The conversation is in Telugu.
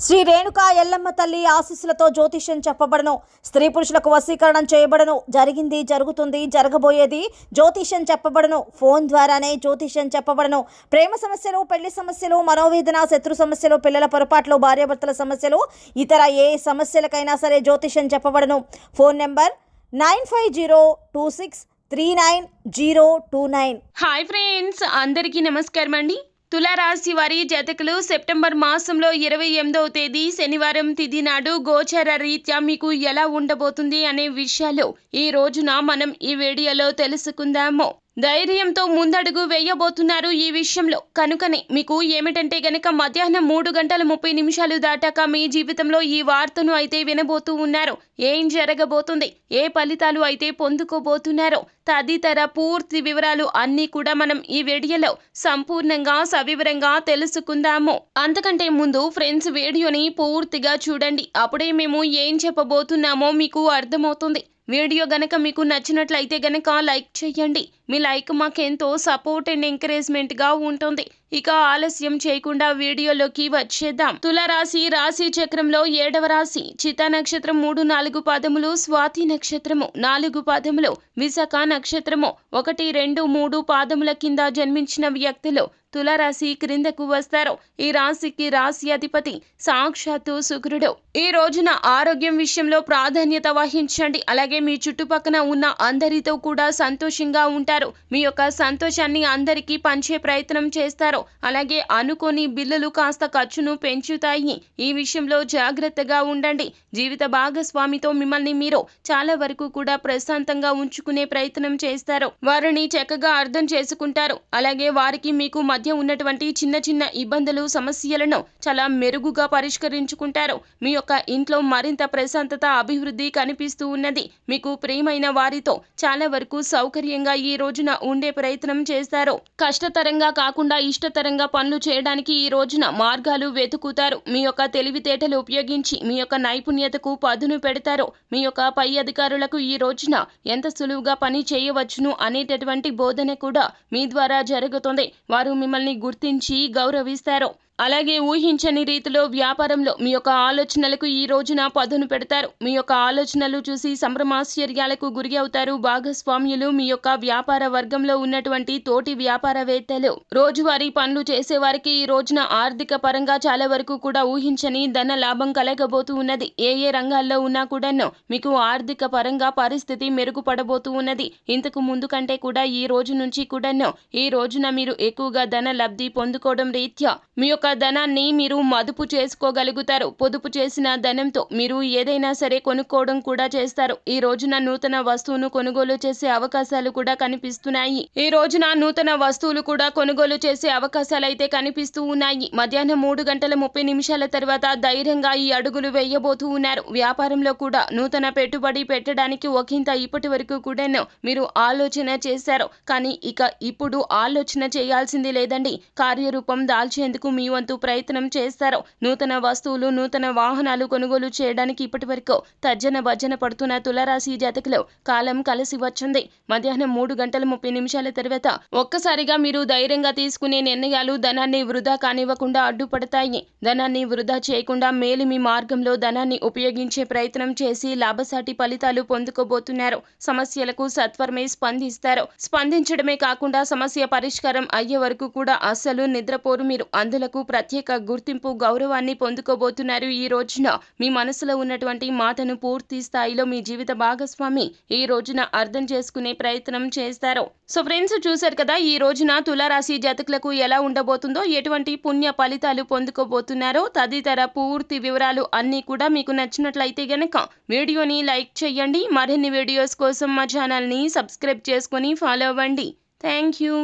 శ్రీ రేణుకా ఎల్లమ్మ తల్లి ఆశీస్సులతో జ్యోతిష్యం చెప్పబడను. స్త్రీ పురుషులకు వశీకరణం చేయబడను. జరిగింది, జరుగుతుంది, జరగబోయేది జ్యోతిష్యం చెప్పబడను. ఫోన్ ద్వారానే జ్యోతిష్యం చెప్పబడను. ప్రేమ సమస్యలు, పెళ్లి సమస్యలు, మనోవేదన, శత్రు సమస్యలు, పిల్లల పొరపాట్లు, భార్యాభర్తల సమస్యలు, ఇతర ఏ సమస్యలకైనా సరే జ్యోతిష్యం చెప్పబడను. Phone number 9502639029. హాయ్ ఫ్రెండ్స్, అందరికీ నమస్కారం అండి. తులారాశి వారి జాతకులు సెప్టెంబర్ మాసంలో 28వ తేదీ శనివారం తిథి నాడు గోచర రీత్యా మీకు ఎలా ఉండబోతుంది అనే విషయాలు ఈ రోజున మనం ఈ వీడియోలో తెలుసుకుందాము. ధైర్యంతో ముందడుగు వేయబోతున్నారు ఈ విషయంలో. కనుకనే మీకు ఏమిటంటే గనక మధ్యాహ్నం 3:30 దాటాక మీ జీవితంలో ఈ వార్తను అయితే వినబోతూ ఉన్నారు. ఏం జరగబోతుంది, ఏ ఫలితాలు అయితే పొందుకోబోతున్నారో తదితర పూర్తి వివరాలు అన్నీ కూడా మనం ఈ వీడియోలో సంపూర్ణంగా సవివరంగా తెలుసుకుందాము. అంతకంటే ముందు ఫ్రెండ్స్, వీడియోని పూర్తిగా చూడండి. అప్పుడే మేము ఏం చెప్పబోతున్నామో మీకు అర్థమవుతుంది. వీడియో గనక మీకు నచ్చినట్లయితే గనక లైక్ చేయండి. మీ లైక్ మాకెంతో సపోర్ట్ అండ్ ఎంకరేజ్మెంట్గా ఉంటుంది. ఇక ఆలస్యం చేయకుండా వీడియోలోకి వచ్చేద్దాం. తులారాశి రాశి చక్రంలో 7వ రాశి. చిత్తా నక్షత్రం 3-4 పాదములు, స్వాతి నక్షత్రము 4 పాదములు, విశాఖ నక్షత్రము 1, 2, 3 పాదముల కింద జన్మించిన వ్యక్తులు తులారాశి క్రిందకు వస్తారు. ఈ రాశికి రాశి అధిపతి సాక్షాత్తు శుక్రుడు. ఈ రోజున ఆరోగ్యం విషయంలో ప్రాధాన్యత వహించండి. అలాగే మీ చుట్టుపక్కల ఉన్న అందరితో కూడా సంతోషంగా ఉంటారు. మీ యొక్క సంతోషాన్ని అందరికీ పంచే ప్రయత్నం చేస్తారు. అలాగే అనుకోని బిల్లులు కాస్త ఖర్చును పెంచుతాయి. ఈ విషయంలో జాగ్రత్తగా ఉండండి. జీవిత భాగస్వామితో మిమ్మల్ని మీరు చాలా వరకు కూడా ప్రశాంతంగా ఉంచుకునే ప్రయత్నం చేస్తారు. వారిని చక్కగా అర్థం చేసుకుంటారు. అలాగే వారికి మీకు మధ్య ఉన్నటువంటి చిన్న చిన్న ఇబ్బందులు, సమస్యలను చాలా మెరుగుగా పరిష్కరించుకుంటారు. మీ యొక్క ఇంట్లో మరింత ప్రశాంతత, అభివృద్ధి కనిపిస్తూ ఉన్నది. మీకు ప్రియమైన వారితో చాలా వరకు సౌకర్యంగా ఈ రోజున ఉండే ప్రయత్నం చేస్తారు. కష్టతరంగా కాకుండా ఇష్టతరంగా పనులు చేయడానికి ఈ రోజున మార్గాలు వెతుకుతారు. మీ యొక్క తెలివితేటలు ఉపయోగించి మీ యొక్క నైపుణ్యతకు పదును పెడతారు. మీ యొక్క పై అధికారులకు ఈ రోజున ఎంత సులువుగా పని చేయవచ్చును అనేటటువంటి బోధన కూడా మీ ద్వారా జరుగుతుంది. వారు మిమ్మల్ని గుర్తించి గౌరవిస్తారు. అలాగే ఊహించని రీతిలో వ్యాపారంలో మీ యొక్క ఆలోచనలకు ఈ రోజున పదును పెడతారు. మీ యొక్క ఆలోచనలు చూసి సంభ్రమాశ్చర్యాలకు గురి అవుతారు భాగస్వామ్యులు. మీ యొక్క వ్యాపార వర్గంలో ఉన్నటువంటి తోటి వ్యాపారవేత్తలు, రోజువారీ పనులు చేసేవారికి ఈ రోజున ఆర్థిక పరంగా చాలా వరకు కూడా ఊహించని ధన లాభం కలగబోతూ ఉన్నది. ఏ రంగాల్లో ఉన్నా కూడాను మీకు ఆర్థిక పరంగా పరిస్థితి మెరుగుపడబోతూ ఉన్నది. ఇంతకు ముందు కంటే కూడా ఈ రోజు నుంచి కూడాను ఈ రోజున మీరు ఎక్కువగా ధన లబ్ధి పొందుకోవడం రీత్యా మీ యొక్క ధనాన్ని మీరు మదుపు చేసుకోగలుగుతారు. పొదుపు చేసిన ధనంతో మీరు ఏదైనా సరే కొనుక్కోవడం కూడా చేస్తారు. ఈ రోజున నూతన వస్తువును కొనుగోలు చేసే అవకాశాలు కూడా కనిపిస్తున్నాయి. ఈ రోజున నూతన వస్తువులు కూడా కొనుగోలు చేసే అవకాశాలు అయితే కనిపిస్తూ ఉన్నాయి. మధ్యాహ్నం 3:30 తర్వాత ధైర్యంగా ఈ అడుగులు వేయబోతూ ఉన్నారు. వ్యాపారంలో కూడా నూతన పెట్టుబడి పెట్టడానికి ఒకంత ఇప్పటి వరకు కూడా మీరు ఆలోచన చేశారు. కానీ ఇక ఇప్పుడు ఆలోచన చేయాల్సింది లేదండి. కార్యరూపం దాల్చేందుకు మీ వంతు ప్రయత్నం చేస్తారు. నూతన వస్తువులు, నూతన వాహనాలు కొనుగోలు చేయడానికి ఇప్పటి వరకు తర్జన భజన పడుతున్న తులారాశి జాతకులు కాలం కలిసి వచ్చింది. మధ్యాహ్నం 3:30 తర్వాత ఒక్కసారిగా మీరు ధైర్యంగా తీసుకునే నిర్ణయాలు ధనాన్ని వృధా కానివ్వకుండా అడ్డుపడతాయి. ధనాన్ని వృధా చేయకుండా మేలిమి మార్గంలో ధనాన్ని ఉపయోగించే ప్రయత్నం చేసి లాభసాటి ఫలితాలు పొందుకోబోతున్నారు. సమస్యలకు సత్వరమే స్పందిస్తారు. స్పందించడమే కాకుండా సమస్య పరిష్కారం అయ్యే వరకు కూడా అస్సలు నిద్రపోరు మీరు. అందులకు ప్రత్యేక గుర్తింపు, గౌరవాన్ని పొందుకోబోతున్నారు. ఈ రోజున మీ మనసులో ఉన్నటువంటి మాటను పూర్తి స్థాయిలో మీ జీవిత భాగస్వామి ఈ రోజున అర్థం చేసుకునే ప్రయత్నం చేస్తారు. సో ఫ్రెండ్స్, చూశారు కదా ఈ రోజున తులారాశి జాతకులకు ఎలా ఉండబోతుందో, ఎటువంటి పుణ్య ఫలితాలు పొందుకోబోతున్నారో తదితర పూర్తి వివరాలు అన్నీ కూడా మీకు నచ్చినట్లయితే గనక వీడియోని లైక్ చేయండి. మరిన్ని వీడియోస్ కోసం మా ఛానల్ని సబ్స్క్రైబ్ చేసుకొని ఫాలో అవ్వండి. Thank you.